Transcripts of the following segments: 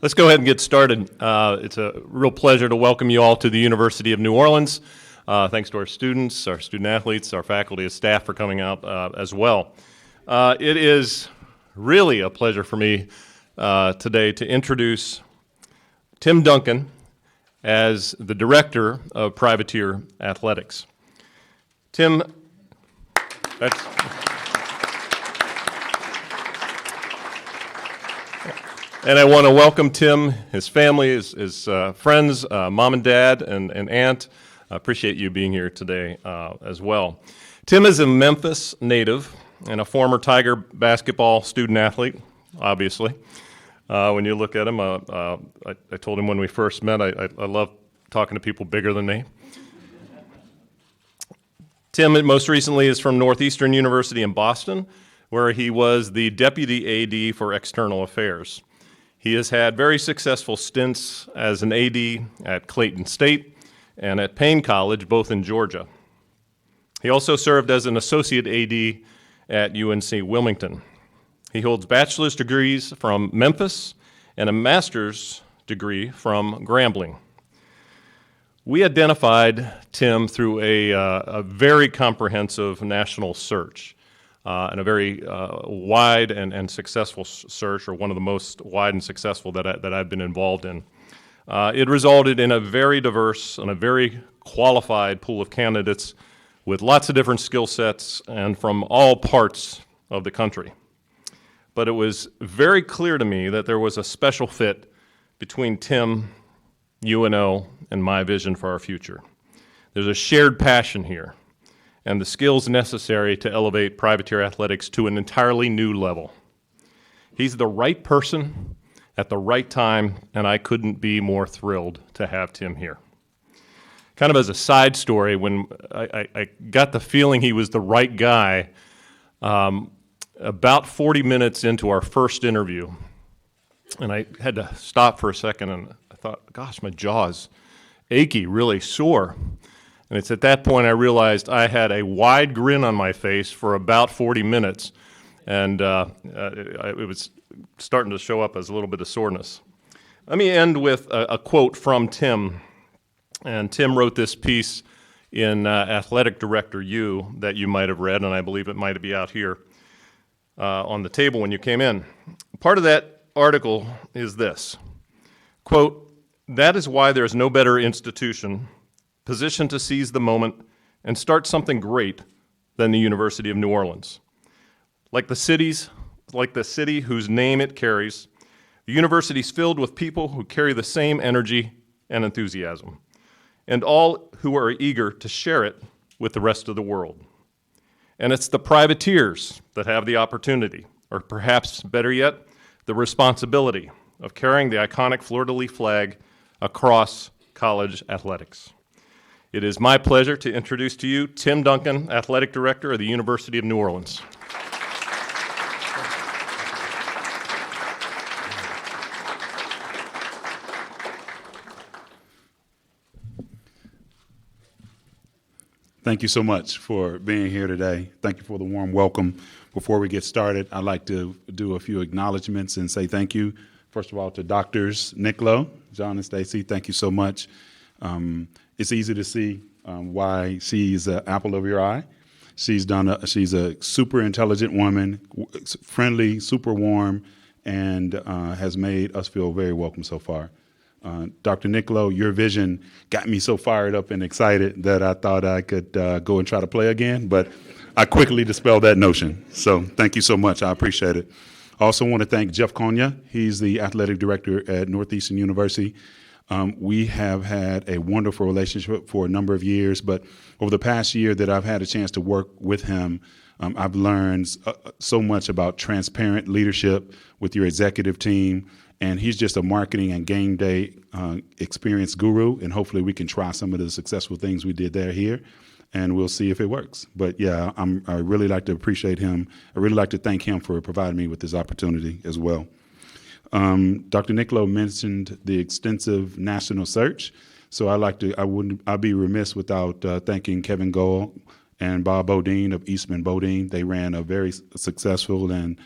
Let's go ahead and get started. It's a real pleasure to welcome you all to the University of New Orleans. Thanks to our students, our student athletes, our faculty and staff for coming out as well. It is really a pleasure for me today to introduce Tim Duncan as the Director of Privateer Athletics. Tim, and I want to welcome Tim, his family, his friends, mom and dad, and aunt. I appreciate you being here today as well. Tim is a Memphis native and a former Tiger basketball student athlete, obviously. When you look at him, I told him when we first met, I love talking to people bigger than me. Tim most recently is from Northeastern University in Boston, where he was the Deputy AD for External Affairs. He has had very successful stints as an AD at Clayton State and at Payne College, both in Georgia. He also served as an associate AD at UNC Wilmington. He holds bachelor's degrees from Memphis and a master's degree from Grambling. We identified Tim through a very comprehensive national search. And a very wide and successful search, or one of the most wide and successful that I've been involved in. It resulted in a very diverse and a very qualified pool of candidates with lots of different skill sets and from all parts of the country. But it was very clear to me that there was a special fit between Tim, UNO, and my vision for our future. There's a shared passion here and the skills necessary to elevate privateer athletics to an entirely new level. He's the right person at the right time, and I couldn't be more thrilled to have Tim here. Kind of as a side story, when I got the feeling he was the right guy, about 40 minutes into our first interview, and I had to stop for a second, and I thought, gosh, my jaw's achy, really sore. And it's at that point I realized I had a wide grin on my face for about 40 minutes, and it was starting to show up as a little bit of soreness. Let me end with a quote from Tim. And Tim wrote this piece in Athletic Director U that you might have read, and I believe it might be out here on the table when you came in. Part of that article is this, quote, "That is why there is no better institution positioned to seize the moment and start something great than the University of New Orleans. Like the city whose name it carries, the university is filled with people who carry the same energy and enthusiasm, and all who are eager to share it with the rest of the world. And it's the privateers that have the opportunity, or perhaps better yet, the responsibility of carrying the iconic fleur-de-lis flag across college athletics. It is my pleasure to introduce to you Tim Duncan, Athletic Director of the University of New Orleans. Thank you so much for being here today. Thank you for the warm welcome. Before we get started, I'd like to do a few acknowledgments and say thank you, first of all, to Doctors Nicklo, John and Stacy. Thank you so much. It's easy to see why she's an apple of your eye. She's a super intelligent woman, friendly, super warm, and has made us feel very welcome so far. Dr. Nicklo, your vision got me so fired up and excited that I thought I could go and try to play again, but I quickly dispelled that notion. So thank you so much. I appreciate it. I also want to thank Jeff Konya. He's the athletic director at Northeastern University. We have had a wonderful relationship for a number of years, but over the past year that I've had a chance to work with him, I've learned so much about transparent leadership with your executive team, and he's just a marketing and game day experience guru, and hopefully we can try some of the successful things we did here, and we'll see if it works. But yeah, I really like to appreciate him. I really like to thank him for providing me with this opportunity as well. Dr. Nicklo mentioned the extensive national search, so I'd be remiss without thanking Kevin Gold and Bob Bodine of Eastman Bodine. They ran a very successful and,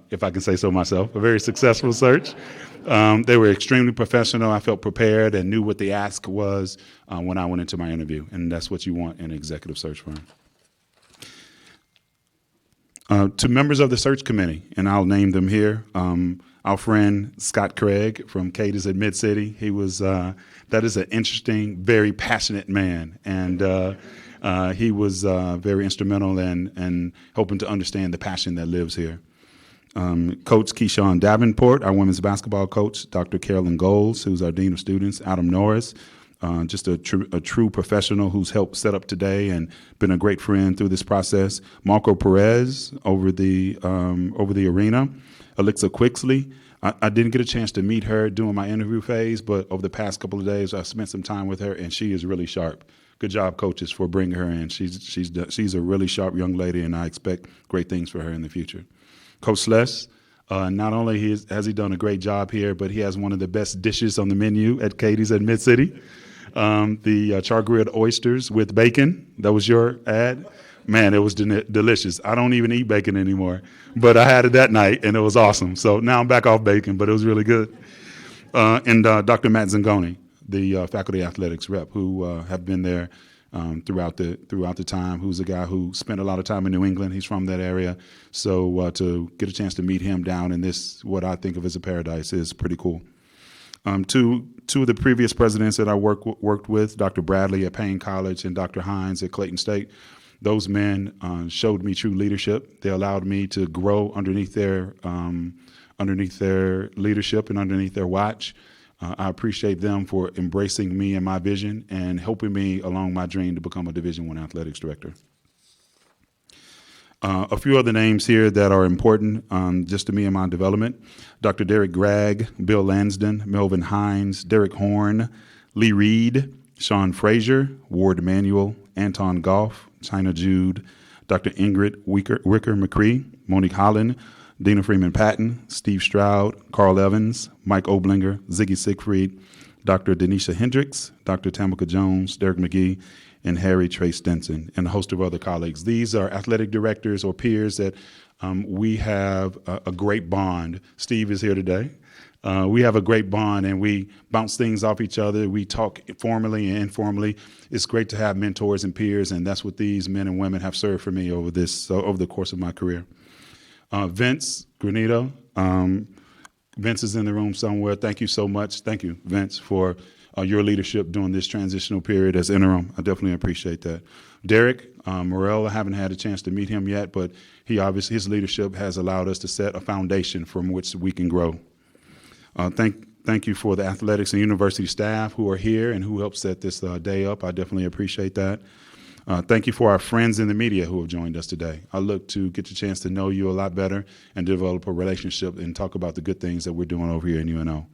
if I can say so myself, a very successful search. They were extremely professional. I felt prepared and knew what the ask was when I went into my interview, and that's what you want in an executive search firm. To members of the search committee, and I'll name them here, our friend Scott Craig from Cadiz at Mid-City. He was, that is an interesting, very passionate man, and he was very instrumental in helping to understand the passion that lives here. Coach Keyshawn Davenport, our women's basketball coach, Dr. Carolyn Goals, who's our Dean of Students, Adam Norris, just a true professional who's helped set up today and been a great friend through this process. Marco Perez over the arena. Alexa Quixley. I didn't get a chance to meet her during my interview phase, but over the past couple of days, I spent some time with her, and she is really sharp. Good job, coaches, for bringing her in. She's a really sharp young lady, and I expect great things for her in the future. Coach Sless, not only has he done a great job here, but he has one of the best dishes on the menu at Katie's at Mid-City. The char-grilled oysters with bacon. That was your ad? Man, it was delicious. I don't even eat bacon anymore, but I had it that night, and it was awesome. So now I'm back off bacon, but it was really good. And Dr. Matt Zangoni, the faculty athletics rep, who have been there throughout the time, who's a guy who spent a lot of time in New England. He's from that area. So to get a chance to meet him down in this, what I think of as a paradise, is pretty cool. Two of the previous presidents that I worked with, Dr. Bradley at Payne College and Dr. Hines at Clayton State, those men showed me true leadership. They allowed me to grow underneath their leadership and underneath their watch. I appreciate them for embracing me and my vision and helping me along my dream to become a Division I athletics director. A few other names here that are important just to me and my development. Dr. Derek Gregg, Bill Lansden, Melvin Hines, Derek Horn, Lee Reed, Sean Frazier, Ward Emanuel, Anton Goff, China Jude, Dr. Ingrid Wicker McCree, Monique Holland, Dina Freeman Patton, Steve Stroud, Carl Evans, Mike Oblinger, Ziggy Siegfried, Dr. Denisha Hendricks, Dr. Tamika Jones, Derek McGee, and Harry Trace Denson, and a host of other colleagues. These are athletic directors or peers that we have a great bond. Steve is here today. We have a great bond, and we bounce things off each other. We talk formally and informally. It's great to have mentors and peers, and that's what these men and women have served for me over the course of my career. Vince Granito. Vince is in the room somewhere. Thank you so much. Thank you, Vince, for your leadership during this transitional period as interim. I definitely appreciate that. Derek Morell, I haven't had a chance to meet him yet, but his leadership has allowed us to set a foundation from which we can grow. Thank you for the athletics and university staff who are here and who helped set this day up. I definitely appreciate that. Thank you for our friends in the media who have joined us today. I look to get a chance to know you a lot better and develop a relationship and talk about the good things that we're doing over here in UNO.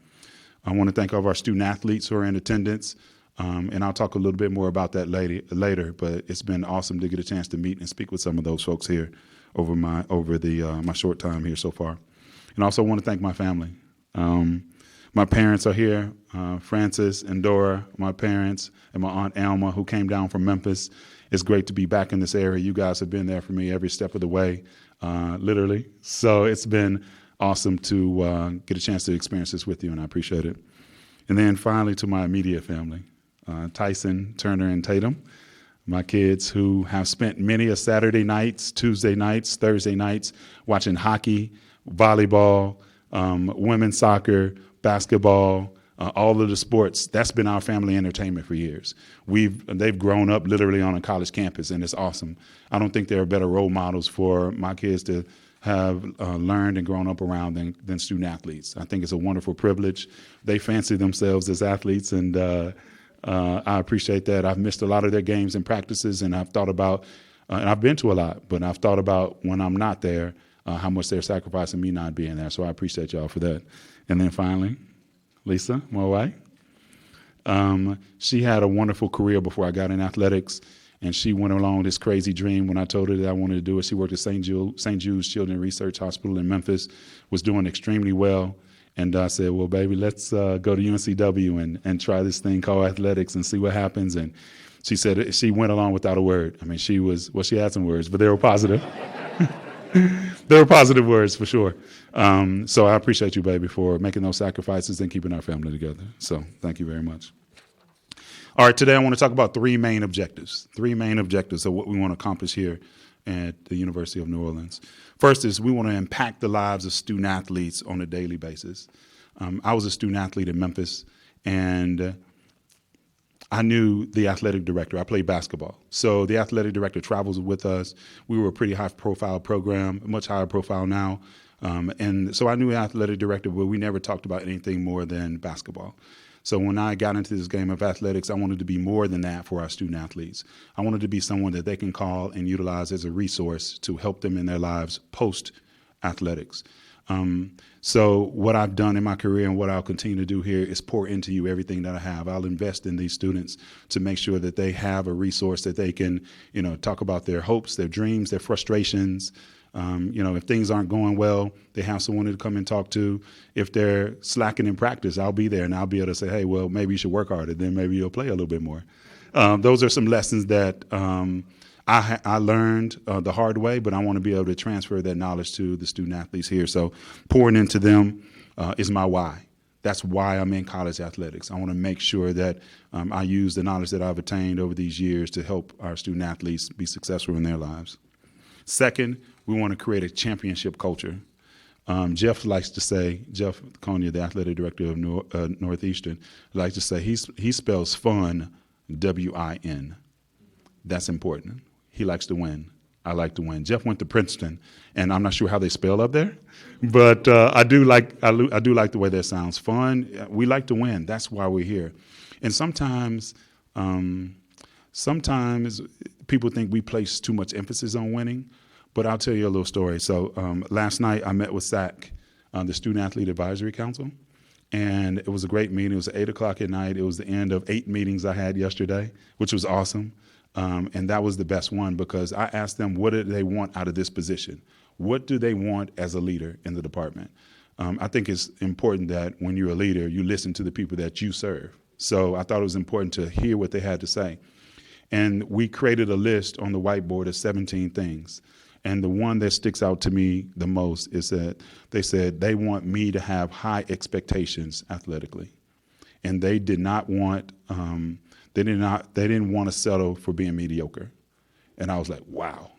I want to thank all of our student athletes who are in attendance, and I'll talk a little bit more about that later. But it's been awesome to get a chance to meet and speak with some of those folks here over my short time here so far. And I also want to thank my family. My parents are here, Francis and Dora, my parents, and my Aunt Alma, who came down from Memphis. It's great to be back in this area. You guys have been there for me every step of the way, literally. So it's been awesome to get a chance to experience this with you, and I appreciate it. And then finally to my immediate family, Tyson, Turner, and Tatum, my kids who have spent many a Saturday nights, Tuesday nights, Thursday nights watching hockey, volleyball, women's soccer, basketball, all of the sports. That's been our family entertainment for years. They've grown up literally on a college campus, and it's awesome. I don't think there are better role models for my kids to have learned and grown up around than student athletes. I think it's a wonderful privilege. They fancy themselves as athletes, and I appreciate that. I've missed a lot of their games and practices, and I've thought about, and I've been to a lot, but I've thought about when I'm not there, how much they're sacrificing me not being there. So I appreciate y'all for that. And then finally, Lisa, my wife. She had a wonderful career before I got in athletics, and she went along this crazy dream when I told her that I wanted to do it. She worked at St. Jude's Children's Research Hospital in Memphis, was doing extremely well, And I said, well, baby, let's go to UNCW and try this thing called athletics and see what happens. And she said she went along without a word. I mean, she had some words, but they were positive. They were positive words for sure. So I appreciate you, baby, for making those sacrifices and keeping our family together. So thank you very much. All right, today I want to talk about three main objectives of what we want to accomplish here at the University of New Orleans. First is we want to impact the lives of student athletes on a daily basis. I was a student athlete in Memphis, and I knew the athletic director. I played basketball. So the athletic director travels with us. We were a pretty high-profile program, much higher profile now. And so I knew the athletic director, but we never talked about anything more than basketball. So when I got into this game of athletics, I wanted to be more than that for our student athletes. I wanted to be someone that they can call and utilize as a resource to help them in their lives post-athletics. So what I've done in my career and what I'll continue to do here is pour into you everything that I have. I'll invest in these students to make sure that they have a resource that they can, talk about their hopes, their dreams, their frustrations. If things aren't going well, they have someone to come and talk to. If they're slacking in practice, I'll be there and I'll be able to say, hey, well, maybe you should work harder. Then maybe you'll play a little bit more. Those are some lessons that I learned the hard way, but I want to be able to transfer that knowledge to the student athletes here. So pouring into them is my why. That's why I'm in college athletics. I want to make sure that I use the knowledge that I've attained over these years to help our student athletes be successful in their lives. Second, we want to create a championship culture. Jeff Konya, the athletic director of Northeastern, likes to say he spells fun, W-I-N. That's important. He likes to win. I like to win. Jeff went to Princeton, and I'm not sure how they spell up there, but I do like the way that sounds. Fun. We like to win. That's why we're here. And sometimes people think we place too much emphasis on winning, but I'll tell you a little story. So last night I met with SAC, the Student Athlete Advisory Council, and it was a great meeting. It was 8 o'clock at night. It was the end of 8 meetings I had yesterday, which was awesome. And that was the best one because I asked them, what do they want out of this position? What do they want as a leader in the department? I think it's important that when you're a leader, you listen to the people that you serve. So I thought it was important to hear what they had to say. And we created a list on the whiteboard of 17 things. And the one that sticks out to me the most is that they said they want me to have high expectations athletically. And they did not want, they didn't want to settle for being mediocre. And I was like, wow,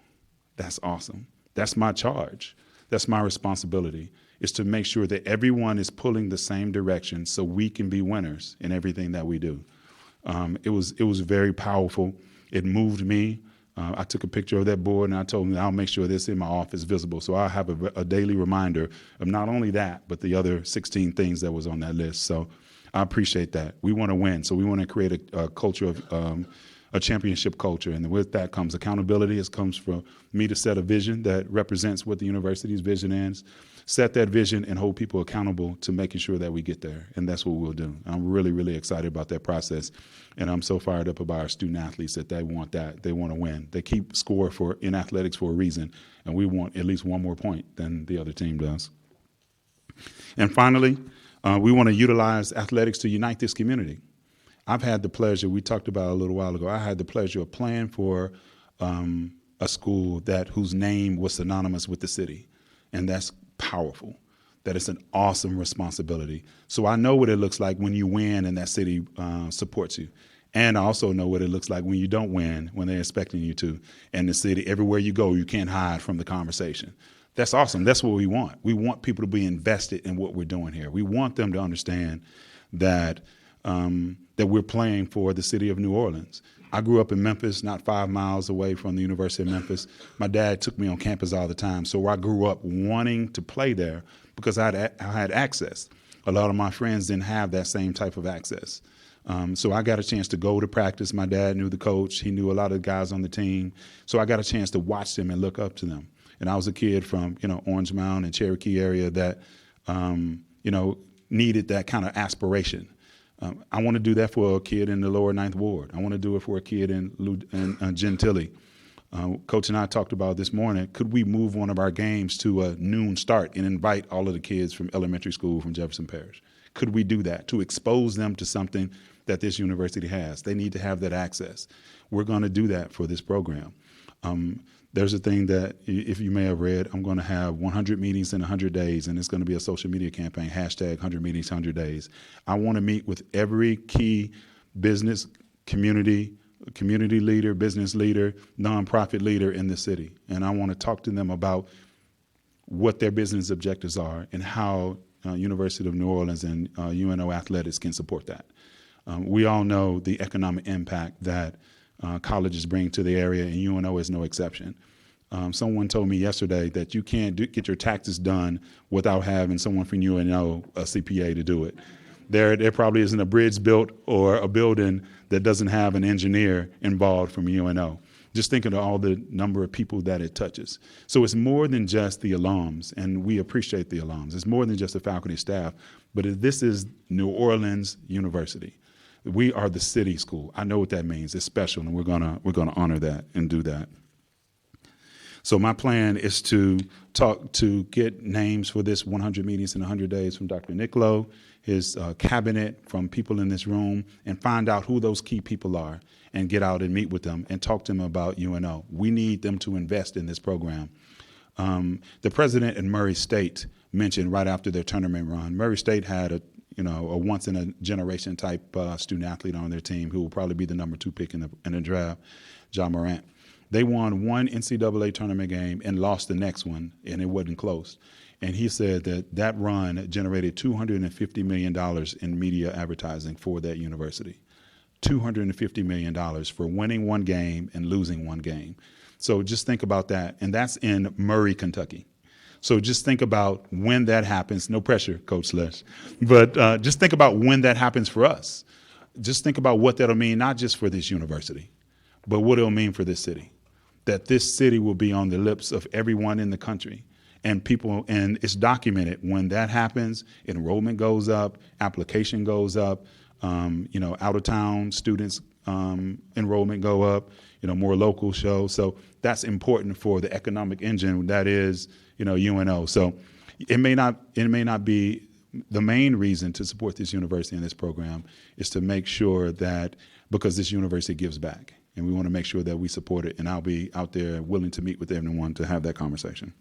that's awesome. That's my charge. That's my responsibility, is to make sure that everyone is pulling the same direction so we can be winners in everything that we do. It was very powerful. It moved me. I took a picture of that board and I told them I'll make sure this in my office visible. So I'll have a daily reminder of not only that, but the other 16 things that was on that list. So I appreciate that. We want to win. So we want to create a culture of a championship culture. And with that comes accountability. It comes from me to set a vision that represents what the university's vision is, set that vision and hold people accountable to making sure that we get there. And that's what we'll do. I'm really, really excited about that process. And I'm so fired up about our student athletes that they want that. They want to win. They keep score in athletics for a reason. And we want at least one more point than the other team does. And finally, we want to utilize athletics to unite this community. I've had the pleasure, we talked about a little while ago, I had the pleasure of playing for a school whose name was synonymous with the city. And that's powerful. That is an awesome responsibility. So I know what it looks like when you win and that city supports you. And I also know what it looks like when you don't win, when they're expecting you to. And the city, everywhere you go, you can't hide from the conversation. That's awesome. That's what we want. We want people to be invested in what we're doing here. We want them to understand that we're playing for the city of New Orleans. I grew up in Memphis, not 5 miles away from the University of Memphis. My dad took me on campus all the time, so I grew up wanting to play there because I had access. A lot of my friends didn't have that same type of access. So I got a chance to go to practice. My dad knew the coach. He knew a lot of the guys on the team. So I got a chance to watch them and look up to them. And I was a kid from, Orange Mound and Cherokee area that, needed that kind of aspiration. I want to do that for a kid in the lower Ninth Ward. I want to do it for a kid in Gentilly. Coach and I talked about this morning, could we move one of our games to a noon start and invite all of the kids from elementary school from Jefferson Parish? Could we do that to expose them to something that this university has? They need to have that access. We're going to do that for this program. There's a thing that, if you may have read, I'm going to have 100 meetings in 100 days, and it's going to be a social media campaign, hashtag 100 meetings, 100 days. I want to meet with every key business, community leader, business leader, nonprofit leader in the city. And I want to talk to them about what their business objectives are and how University of New Orleans and UNO athletics can support that. We all know the economic impact that colleges bring to the area, and UNO is no exception. Someone told me yesterday that you can't get your taxes done without having someone from UNO, a CPA, to do it. There probably isn't a bridge built or a building that doesn't have an engineer involved from UNO. Just thinking of all the number of people that it touches. So it's more than just the alums, and we appreciate the alums. It's more than just the faculty staff, but this is New Orleans University. We are the city school. I know what that means. It's special, and we're gonna honor that and do that. So my plan is to get names for this 100 meetings in 100 days from Dr. Niccolo, his cabinet, from people in this room, and find out who those key people are and get out and meet with them and talk to them about UNO. We need them to invest in this program. The president at Murray State mentioned right after their tournament run, Murray State had a once-in-a-generation type student-athlete on their team who will probably be the number 2 pick in the draft, John Morant. They won one NCAA tournament game and lost the next one, and it wasn't close. And he said that run generated $250 million in media advertising for that university. $250 million for winning one game and losing one game. So just think about that. And that's in Murray, Kentucky. So just think about when that happens. No pressure, Coach Lesh. But just think about when that happens for us. Just think about what that'll mean, not just for this university, but what it'll mean for this city. That this city will be on the lips of everyone in the country. And it's documented. When that happens, enrollment goes up, application goes up, out-of-town students enrollment go up, more local shows. So that's important for the economic engine that is, UNO. So it may not be the main reason to support this university and this program is to make sure that, because this university gives back, and we want to make sure that we support it. And I'll be out there willing to meet with everyone to have that conversation.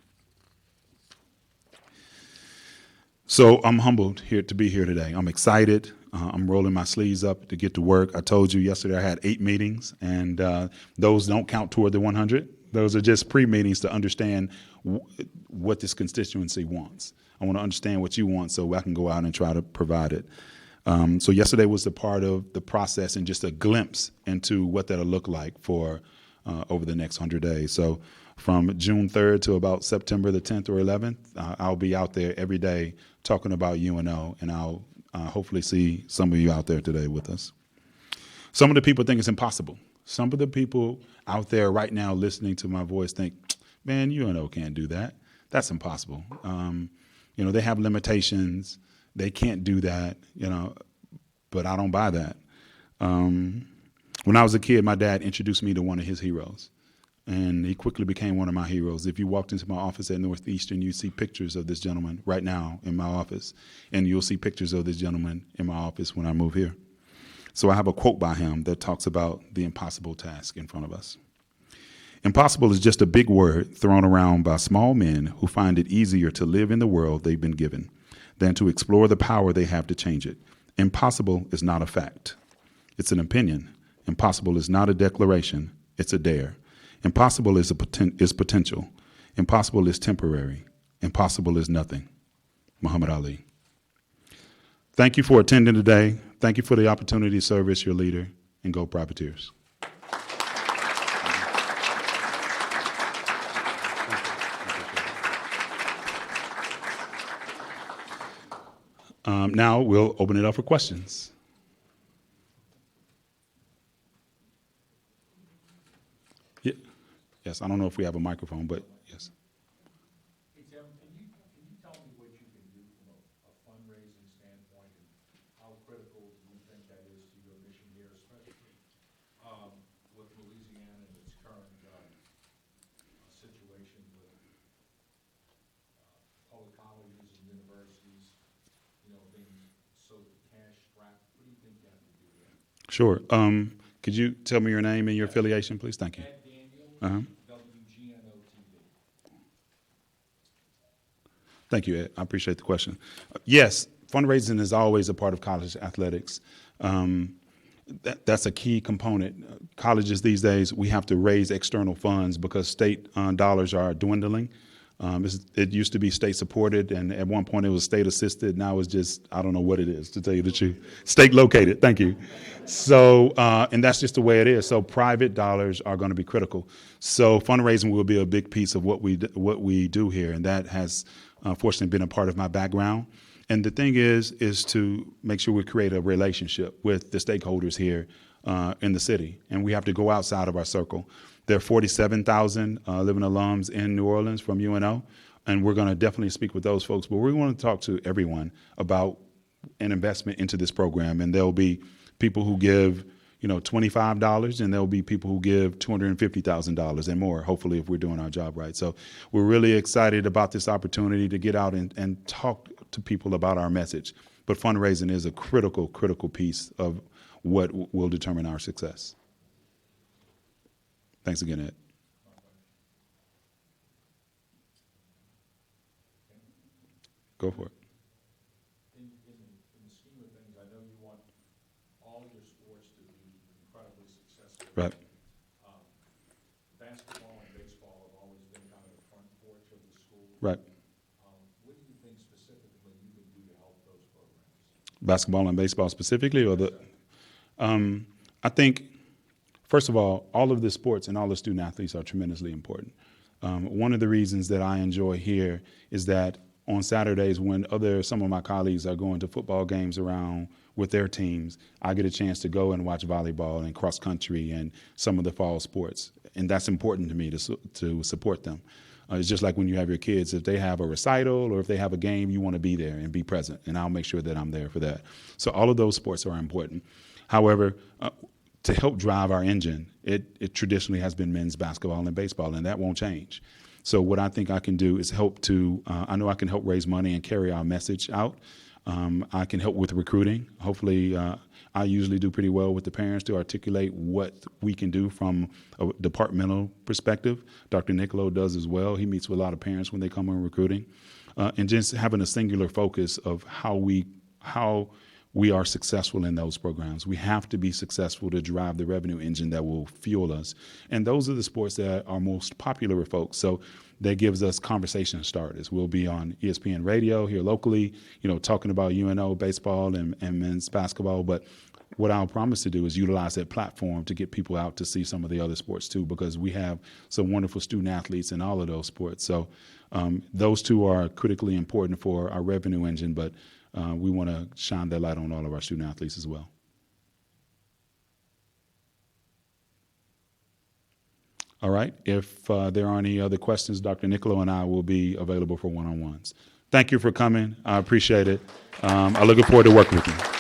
So I'm humbled to be here today. I'm excited. I'm rolling my sleeves up to get to work. I told you yesterday I had 8 meetings, and those don't count toward the 100. Those are just pre-meetings to understand what this constituency wants. I want to understand what you want so I can go out and try to provide it. So yesterday was the part of the process and just a glimpse into what that'll look like for over the next 100 days. So from June 3rd to about September the 10th or 11th, I'll be out there every day talking about UNO, and I'll hopefully see some of you out there today with us. Some of the people think it's impossible. Some of the people out there right now listening to my voice think, man, UNO can't do that. That's impossible. They have limitations. They can't do that, but I don't buy that. When I was a kid, my dad introduced me to one of his heroes, and he quickly became one of my heroes. If you walked into my office at Northeastern, you'd see pictures of this gentleman right now in my office, and you'll see pictures of this gentleman in my office when I move here. So I have a quote by him that talks about the impossible task in front of us. Impossible is just a big word thrown around by small men who find it easier to live in the world they've been given than to explore the power they have to change it. Impossible is not a fact. It's an opinion. Impossible is not a declaration. It's a dare. Impossible is potential. Impossible is temporary. Impossible is nothing. Muhammad Ali. Thank you for attending today. Thank you for the opportunity to serve as your leader, and go Privateers. Now we'll open it up for questions. Yeah. Yes, I don't know if we have a microphone, but yes. Hey, Tim, can you tell me what you can do from a fundraising standpoint, and how critical do you think that is to your mission here, especially with Louisiana and its current being so cash strapped? What do you think you have to do there? Sure. Could you tell me your name and your affiliation, please? Thank you. Ed Daniels, Uh-huh. WGNO TV. Thank you, Ed. I appreciate the question. Yes, fundraising is always a part of college athletics. That's a key component. Colleges these days, we have to raise external funds because state dollars are dwindling. It used to be state supported, and at one point it was state assisted. Now it's just, I don't know what it is, to tell you the truth. State located, thank you. So, and that's just the way it is. So private dollars are going to be critical. So fundraising will be a big piece of what we do here, and that has fortunately been a part of my background. And the thing is to make sure we create a relationship with the stakeholders here in the city, and we have to go outside of our circle. There are 47,000 living alums in New Orleans from UNO, and we're going to definitely speak with those folks. But we want to talk to everyone about an investment into this program, and there'll be people who give, $25, and there'll be people who give $250,000 and more, hopefully, if we're doing our job right. So we're really excited about this opportunity to get out and talk to people about our message. But fundraising is a critical piece of what will determine our success. Thanks again, Ed. Go for it. In the scheme of things, I know you want all your sports to be incredibly successful. Right. Basketball and baseball have always been kind of the front porch of the school. Right. What do you think specifically you can do to help those programs? Basketball and baseball specifically, or the? I think, first of all of the sports and all the student athletes are tremendously important. One of the reasons that I enjoy here is that on Saturdays when some of my colleagues are going to football games around with their teams, I get a chance to go and watch volleyball and cross country and some of the fall sports. And that's important to me to support them. It's just like when you have your kids, if they have a recital or if they have a game, you want to be there and be present. And I'll make sure that I'm there for that. So all of those sports are important. However, to help drive our engine, it traditionally has been men's basketball and baseball, and that won't change. So what I think I can do is I know I can help raise money and carry our message out. I can help with recruiting. Hopefully, I usually do pretty well with the parents to articulate what we can do from a departmental perspective. Dr. Nicolo does as well. He meets with a lot of parents when they come in recruiting. And just having a singular focus of how we are successful in those programs. We have to be successful to drive the revenue engine that will fuel us. And those are the sports that are most popular with folks. So that gives us conversation starters. We'll be on ESPN radio here locally, talking about UNO baseball and men's basketball. But what I'll promise to do is utilize that platform to get people out to see some of the other sports too, because we have some wonderful student athletes in all of those sports. So those two are critically important for our revenue engine, but we want to shine that light on all of our student athletes as well. All right. If there are any other questions, Dr. Nicolo and I will be available for one-on-ones. Thank you for coming. I appreciate it. I look forward to working with you.